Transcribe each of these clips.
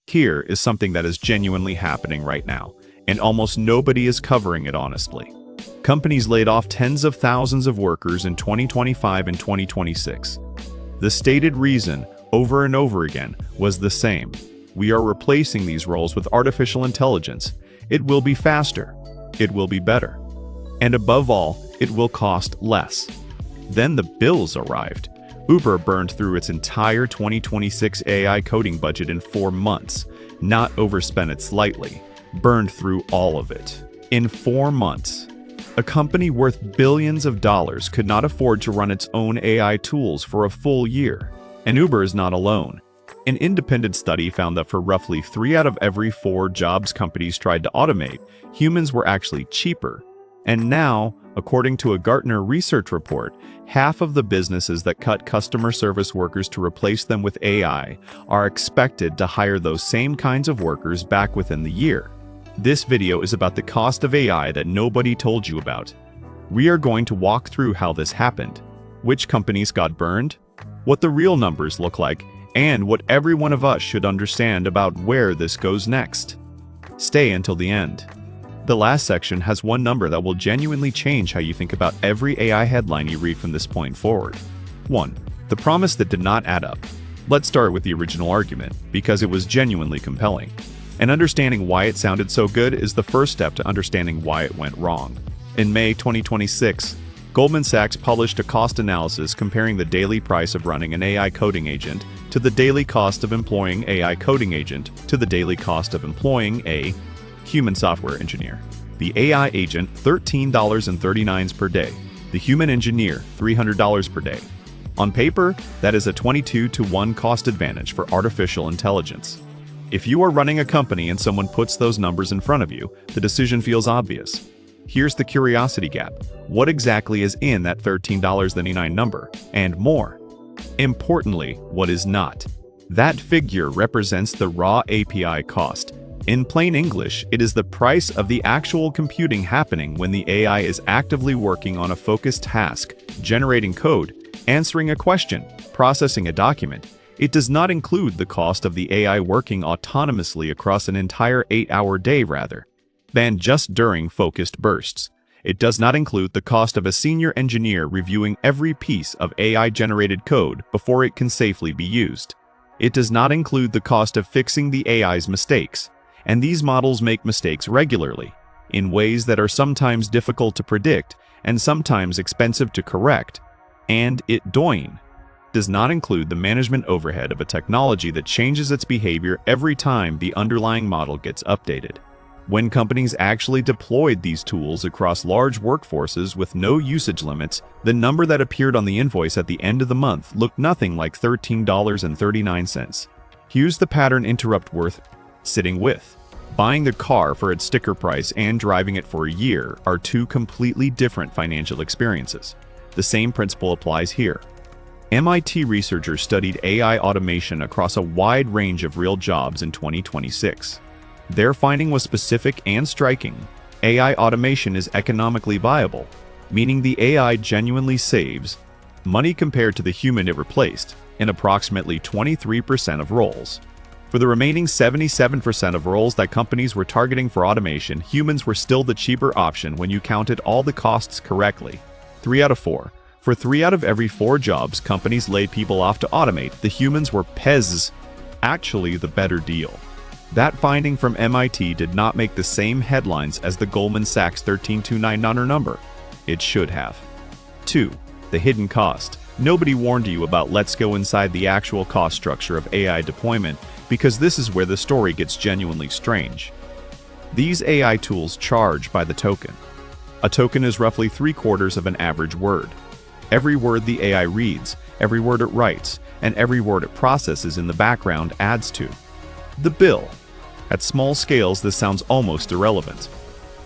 Here is something that is genuinely happening right now, and almost nobody is covering it honestly. Companies laid off tens of thousands of workers in 2025 and 2026. The stated reason, over and over again, was the same. We are replacing these roles with artificial intelligence. It will be faster. It will be better. And above all, it will cost less. Then the bills arrived. Uber burned through its entire 2026 AI coding budget in 4 months. Not overspent it slightly. Burned through all of it. In 4 months. A company worth billions of dollars could not afford to run its own AI tools for a full year. And Uber is not alone. An independent study found that for roughly 3 out of every 4 jobs companies tried to automate, humans were actually cheaper. And now, according to a Gartner research report, half of the businesses that cut customer service workers to replace them with AI are expected to hire those same kinds of workers back within the year. This video is about the cost of AI that nobody told you about. We are going to walk through how this happened, which companies got burned, what the real numbers look like, and what every one of us should understand about where this goes next. Stay until the end. The last section has one number that will genuinely change how you think about every AI headline you read from this point forward. 1. The promise that did not add up. Let's start with the original argument, because it was genuinely compelling. And understanding why it sounded so good is the first step to understanding why it went wrong. In May 2026, Goldman Sachs published a cost analysis comparing the daily price of running an AI coding agent to the daily cost of employing an AI coding agent to the daily cost of employing a human software engineer. The AI agent, $13.39 per day. The human engineer, $300 per day. On paper, that is a 22-to-1 cost advantage for artificial intelligence. If you are running a company and someone puts those numbers in front of you, the decision feels obvious. Here's the curiosity gap. What exactly is in that $13.39 number? And more. Importantly, what is not? That figure represents the raw API cost. In plain English, it is the price of the actual computing happening when the AI is actively working on a focused task, generating code, answering a question, processing a document. It does not include the cost of the AI working autonomously across an entire 8-hour day rather than just during focused bursts. It does not include the cost of a senior engineer reviewing every piece of AI-generated code before it can safely be used. It does not include the cost of fixing the AI's mistakes. And these models make mistakes regularly, in ways that are sometimes difficult to predict and sometimes expensive to correct. And it does not include the management overhead of a technology that changes its behavior every time the underlying model gets updated. When companies actually deployed these tools across large workforces with no usage limits, the number that appeared on the invoice at the end of the month looked nothing like $13.39. Here's the pattern interrupt worth sitting with. Buying the car for its sticker price and driving it for a year are 2 completely different financial experiences. The same principle applies here. MIT researchers studied AI automation across a wide range of real jobs in 2026. Their finding was specific and striking. AI automation is economically viable, meaning the AI genuinely saves money compared to the human it replaced in approximately 23% of roles. For the remaining 77% of roles that companies were targeting for automation, humans were still the cheaper option when you counted all the costs correctly. 3 out of 4. For 3 out of every 4 jobs companies laid people off to automate, the humans were actually the better deal. That finding from MIT did not make the same headlines as the Goldman Sachs 13299 number. It should have. 2. The hidden cost. Nobody warned you about let's go inside the actual cost structure of AI deployment, because this is where the story gets genuinely strange. These AI tools charge by the token. A token is roughly 3/4 of an average word. Every word the AI reads, every word it writes, and every word it processes in the background adds to the bill. At small scales, this sounds almost irrelevant.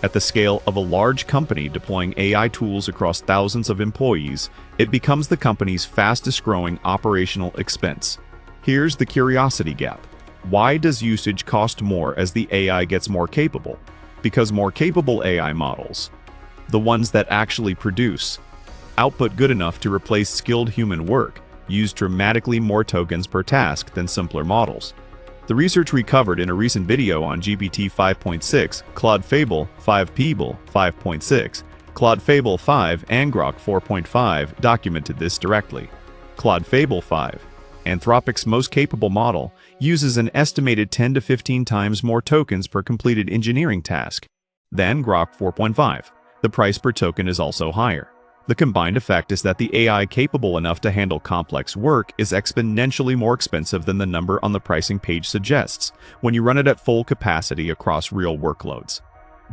At the scale of a large company deploying AI tools across thousands of employees, it becomes the company's fastest growing operational expense. Here's the curiosity gap. Why does usage cost more as the AI gets more capable? Because more capable AI models, the ones that actually produce output good enough to replace skilled human work, use dramatically more tokens per task than simpler models. The research we covered in a recent video on GPT 5.6, Claude Fable 5 Peeble 5.6, Claude Fable 5 and Grok 4.5 documented this directly. Claude Fable 5, Anthropic's most capable model, uses an estimated 10 to 15 times more tokens per completed engineering task than Grok 4.5. The price per token is also higher. The combined effect is that the AI capable enough to handle complex work is exponentially more expensive than the number on the pricing page suggests when you run it at full capacity across real workloads.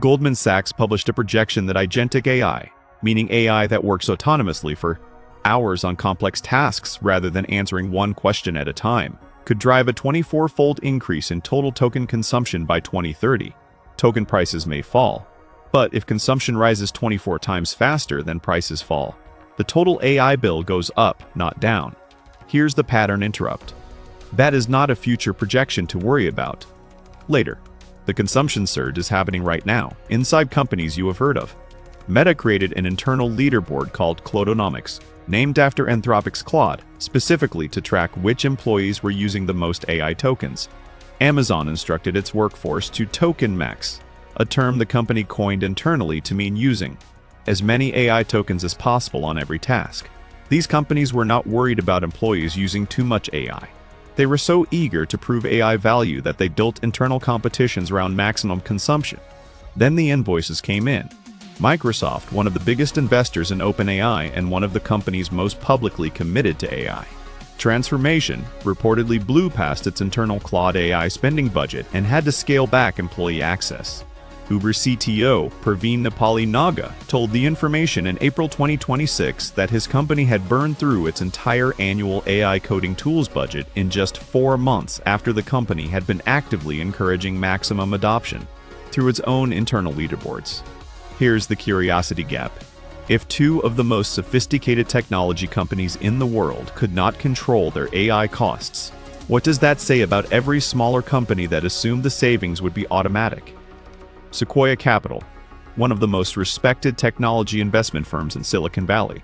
Goldman Sachs published a projection that agentic AI, meaning AI that works autonomously for hours on complex tasks rather than answering one question at a time, could drive a 24-fold increase in total token consumption by 2030. Token prices may fall, but if consumption rises 24 times faster than prices fall, the total AI bill goes up, not down. Here's the pattern interrupt. That is not a future projection to worry about. Later. The consumption surge is happening right now, inside companies you have heard of. Meta created an internal leaderboard called Claudeonomics, named after Anthropic's Claude, specifically to track which employees were using the most AI tokens. Amazon instructed its workforce to token max, a term the company coined internally to mean using as many AI tokens as possible on every task. These companies were not worried about employees using too much AI. They were so eager to prove AI value that they built internal competitions around maximum consumption. Then the invoices came in. Microsoft, one of the biggest investors in OpenAI and one of the companies most publicly committed to AI. Transformation reportedly blew past its internal Claude AI spending budget and had to scale back employee access. Uber CTO Praveen Napali-Naga told The Information in April 2026 that his company had burned through its entire annual AI coding tools budget in just 4 months after the company had been actively encouraging maximum adoption through its own internal leaderboards. Here's the curiosity gap. If two of the most sophisticated technology companies in the world could not control their AI costs, what does that say about every smaller company that assumed the savings would be automatic? Sequoia Capital, one of the most respected technology investment firms in Silicon Valley,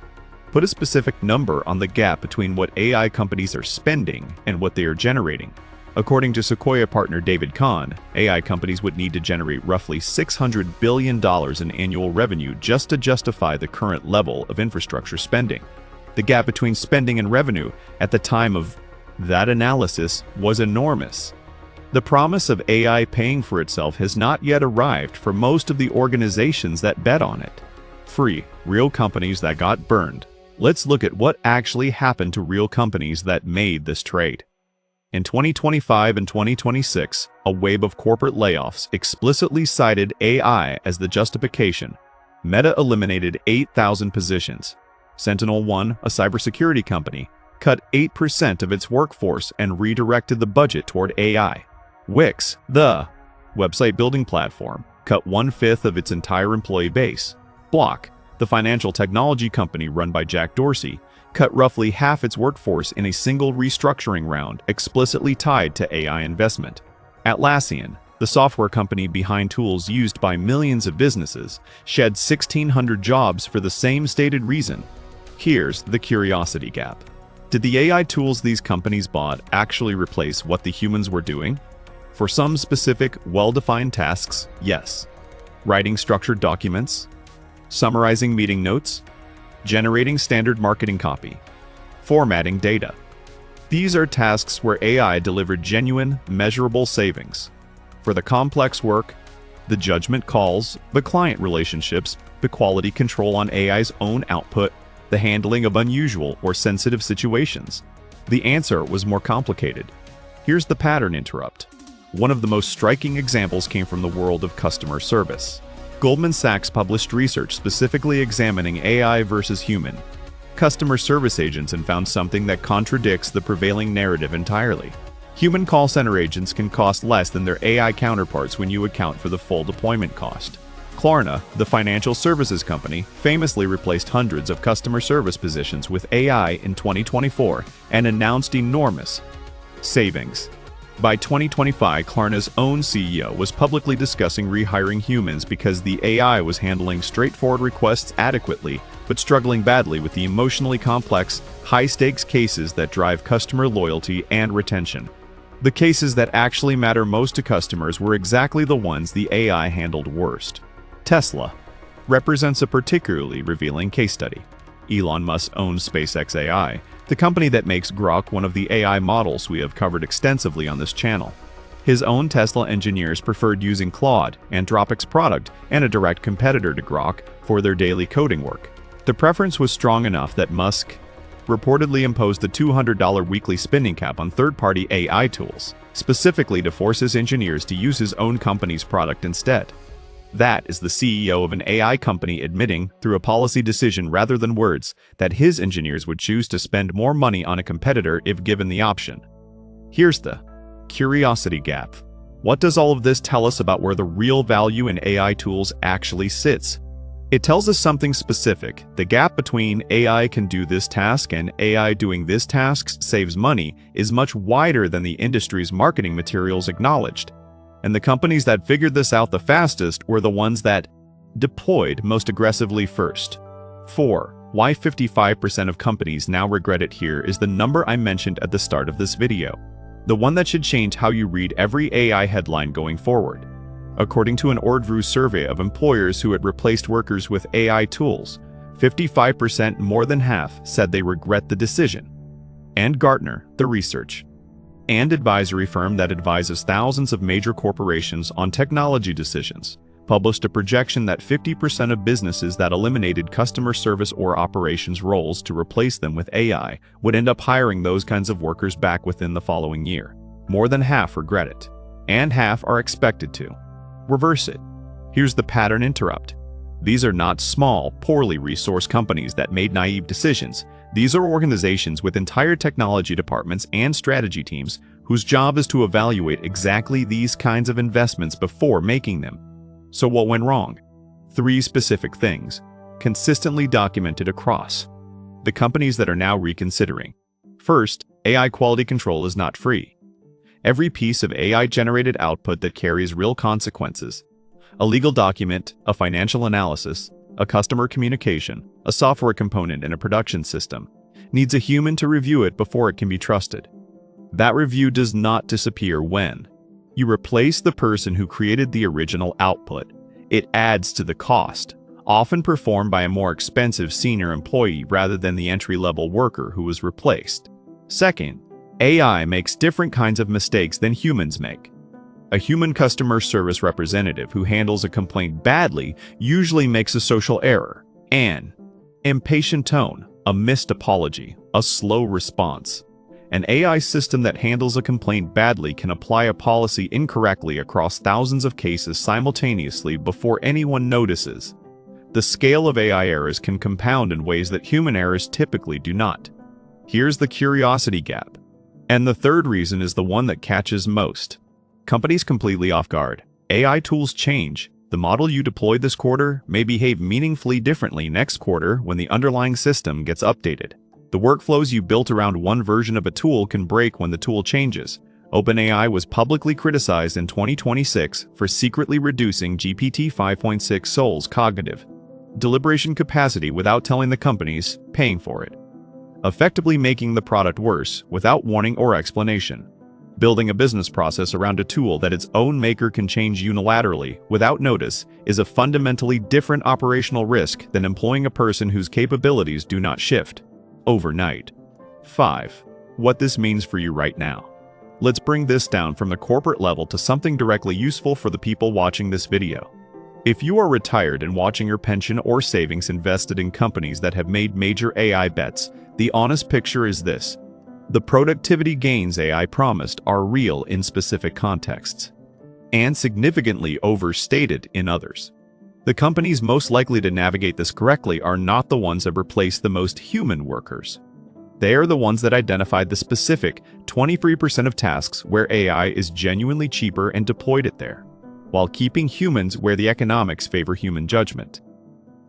put a specific number on the gap between what AI companies are spending and what they are generating. According to Sequoia partner David Kahn, AI companies would need to generate roughly $600 billion in annual revenue just to justify the current level of infrastructure spending. The gap between spending and revenue at the time of that analysis was enormous. The promise of AI paying for itself has not yet arrived for most of the organizations that bet on it. Real companies that got burned. Let's look at what actually happened to real companies that made this trade. In 2025 and 2026, a wave of corporate layoffs explicitly cited AI as the justification. Meta eliminated 8,000 positions. SentinelOne, a cybersecurity company, cut 8% of its workforce and redirected the budget toward AI. Wix, the website building platform, cut 1/5 of its entire employee base. Block, the financial technology company run by Jack Dorsey, cut roughly half its workforce in a single restructuring round explicitly tied to AI investment. Atlassian, the software company behind tools used by millions of businesses, shed 1,600 jobs for the same stated reason. Here's the curiosity gap. Did the AI tools these companies bought actually replace what the humans were doing? For some specific, well-defined tasks, yes. Writing structured documents, summarizing meeting notes, generating standard marketing copy, formatting data. These are tasks where AI delivered genuine, measurable savings. For the complex work, the judgment calls, the client relationships, the quality control on AI's own output, the handling of unusual or sensitive situations, the answer was more complicated. Here's the pattern interrupt. One of the most striking examples came from the world of customer service. Goldman Sachs published research specifically examining AI versus human customer service agents and found something that contradicts the prevailing narrative entirely. Human call center agents can cost less than their AI counterparts when you account for the full deployment cost. Klarna, the financial services company, famously replaced hundreds of customer service positions with AI in 2024 and announced enormous savings. By 2025, Klarna's own CEO was publicly discussing rehiring humans because the AI was handling straightforward requests adequately, but struggling badly with the emotionally complex, high-stakes cases that drive customer loyalty and retention. The cases that actually matter most to customers were exactly the ones the AI handled worst. Tesla represents a particularly revealing case study. Elon Musk owns SpaceX AI, the company that makes Grok one of the AI models we have covered extensively on this channel. His own Tesla engineers preferred using Claude, Anthropic's product and a direct competitor to Grok, for their daily coding work. The preference was strong enough that Musk reportedly imposed the $200 weekly spending cap on third-party AI tools, specifically to force his engineers to use his own company's product instead. That is the CEO of an AI company admitting, through a policy decision rather than words, that his engineers would choose to spend more money on a competitor if given the option. Here's the curiosity gap. What does all of this tell us about where the real value in AI tools actually sits? It tells us something specific. The gap between AI can do this task and AI doing this task saves money is much wider than the industry's marketing materials acknowledged. And the companies that figured this out the fastest were the ones that deployed most aggressively first. 4. Why 55% of companies now regret it. Here is the number I mentioned at the start of this video. The one that should change how you read every AI headline going forward. According to an Ordview survey of employers who had replaced workers with AI tools, 55%, more than half, said they regret the decision. And Gartner, the research and advisory firm that advises thousands of major corporations on technology decisions, published a projection that 50% of businesses that eliminated customer service or operations roles to replace them with AI would end up hiring those kinds of workers back within the following year. More than half regret it, and half are expected to reverse it. Here's the pattern interrupt. These are not small, poorly resourced companies that made naive decisions. These are organizations with entire technology departments and strategy teams whose job is to evaluate exactly these kinds of investments before making them. So what went wrong? 3 specific things, consistently documented across the companies that are now reconsidering. First, AI quality control is not free. Every piece of AI-generated output that carries real consequences, a legal document, a financial analysis, a customer communication, a software component in a production system, needs a human to review it before it can be trusted. That review does not disappear when you replace the person who created the original output. It adds to the cost, often performed by a more expensive senior employee rather than the entry-level worker who was replaced. Second, AI makes different kinds of mistakes than humans make. A human customer service representative who handles a complaint badly usually makes a social error, an impatient tone, a missed apology, a slow response. An AI system that handles a complaint badly can apply a policy incorrectly across thousands of cases simultaneously before anyone notices. The scale of AI errors can compound in ways that human errors typically do not. Here's the curiosity gap. And the third reason is the one that catches most companies completely off guard. AI tools change. The model you deployed this quarter may behave meaningfully differently next quarter when the underlying system gets updated. The workflows you built around one version of a tool can break when the tool changes. OpenAI was publicly criticized in 2026 for secretly reducing GPT 5.6 Sol's cognitive deliberation capacity without telling the companies paying for it, effectively making the product worse without warning or explanation. Building a business process around a tool that its own maker can change unilaterally without notice is a fundamentally different operational risk than employing a person whose capabilities do not shift overnight. 5. What this means for you right now. Let's bring this down from the corporate level to something directly useful for the people watching this video. If you are retired and watching your pension or savings invested in companies that have made major AI bets, the honest picture is this. The productivity gains AI promised are real in specific contexts, and significantly overstated in others. The companies most likely to navigate this correctly are not the ones that replace the most human workers. They are the ones that identified the specific 23% of tasks where AI is genuinely cheaper and deployed it there, while keeping humans where the economics favor human judgment.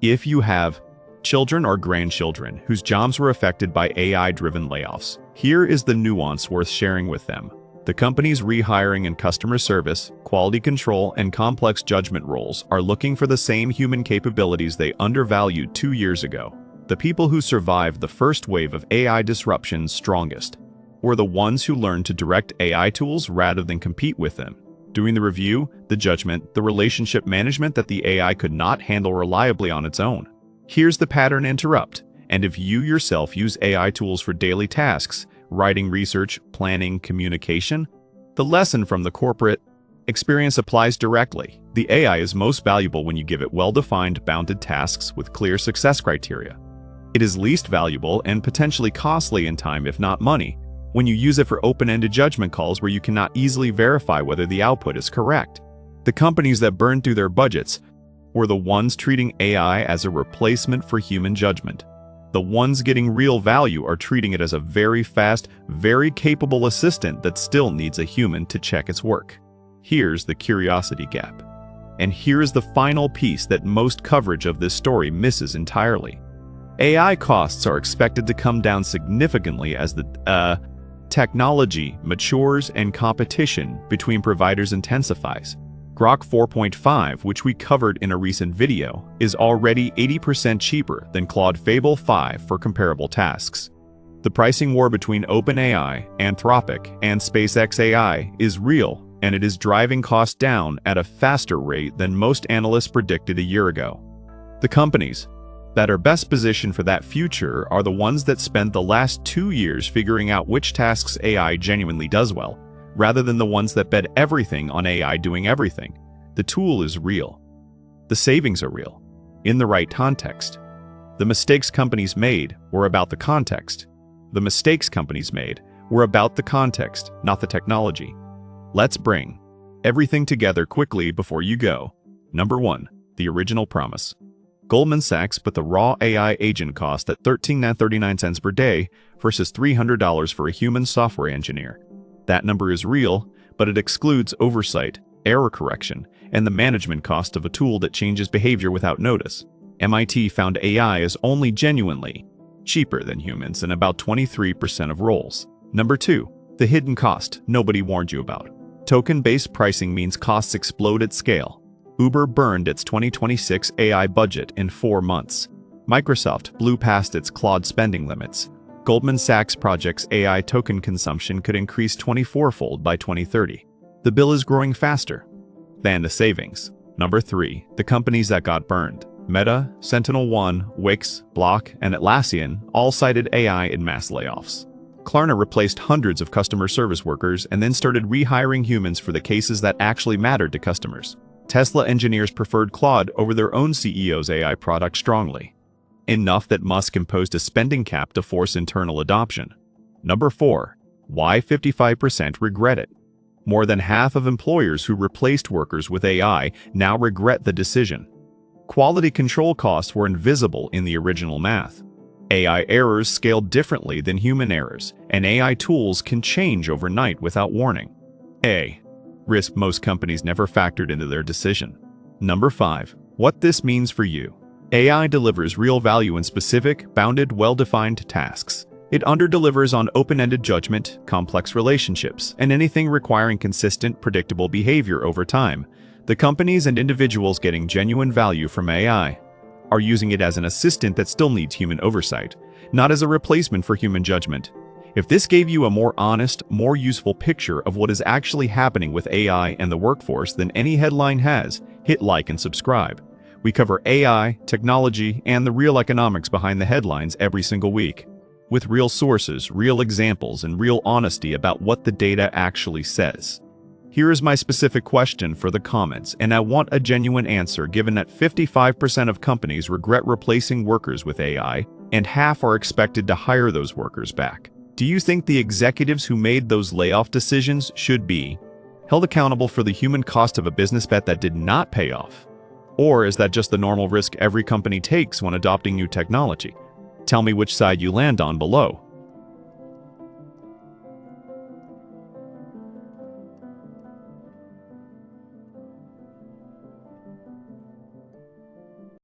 If you have children or grandchildren whose jobs were affected by AI-driven layoffs, here is the nuance worth sharing with them. The companies rehiring in customer service, quality control, and complex judgment roles are looking for the same human capabilities they undervalued 2 years ago. The people who survived the first wave of AI disruption strongest. or the ones who learn to direct AI tools rather than compete with them, doing the review, the judgment, the relationship management that the AI could not handle reliably on its own? Here's the pattern interrupt. And if you yourself use AI tools for daily tasks, writing, research, planning, communication, the lesson from the corporate experience applies directly. The AI is most valuable when you give it well-defined, bounded tasks with clear success criteria. It is least valuable and potentially costly in time, if not money, when you use it for open-ended judgment calls where you cannot easily verify whether the output is correct. The companies that burn through their budgets were the ones treating AI as a replacement for human judgment. The ones getting real value are treating it as a very fast, very capable assistant that still needs a human to check its work. Here's the curiosity gap. And here's the final piece that most coverage of this story misses entirely. AI costs are expected to come down significantly as the technology matures and competition between providers intensifies. Grok 4.5, which we covered in a recent video, is already 80% cheaper than Claude Fable 5 for comparable tasks. The pricing war between OpenAI, Anthropic, and SpaceX AI is real, and it is driving costs down at a faster rate than most analysts predicted a year ago. The companies that are best positioned for that future are the ones that spent the last 2 years figuring out which tasks AI genuinely does well, rather than the ones that bet everything on AI doing everything. The tool is real. The savings are real, in the right context. The mistakes companies made were about the context. The mistakes companies made were about the context, not the technology. Let's bring everything together quickly before you go. Number 1, the original promise. Goldman Sachs put the raw AI agent cost at $13.39 per day versus $300 for a human software engineer. That number is real, but it excludes oversight, error correction, and the management cost of a tool that changes behavior without notice. MIT found AI is only genuinely cheaper than humans in about 23% of roles. Number 2, the hidden cost nobody warned you about. Token-based pricing means costs explode at scale. Uber burned its 2026 AI budget in 4 months. Microsoft blew past its Claude spending limits. Goldman Sachs projects AI token consumption could increase 24-fold by 2030. The bill is growing faster than the savings. Number 3, the companies that got burned. Meta, SentinelOne, Wix, Block, and Atlassian all cited AI in mass layoffs. Klarna replaced hundreds of customer service workers and then started rehiring humans for the cases that actually mattered to customers. Tesla engineers preferred Claude over their own CEO's AI product strongly, enough that Musk imposed a spending cap to force internal adoption. Number 4, why 55% regret it. More than half of employers who replaced workers with AI now regret the decision. Quality control costs were invisible in the original math. AI errors scaled differently than human errors, and AI tools can change overnight without warning. Risk most companies never factored into their decision. Number 5, what this means for you. AI delivers real value in specific, bounded, well-defined tasks. It underdelivers on open-ended judgment, complex relationships, and anything requiring consistent, predictable behavior over time. The companies and individuals getting genuine value from AI are using it as an assistant that still needs human oversight, not as a replacement for human judgment. If this gave you a more honest, more useful picture of what is actually happening with AI and the workforce than any headline has, hit like and subscribe. We cover AI, technology, and the real economics behind the headlines every single week, with real sources, real examples, and real honesty about what the data actually says. Here is my specific question for the comments, and I want a genuine answer given that 55% of companies regret replacing workers with AI, and half are expected to hire those workers back. Do you think the executives who made those layoff decisions should be held accountable for the human cost of a business bet that did not pay off? Or is that just the normal risk every company takes when adopting new technology? Tell me which side you land on below.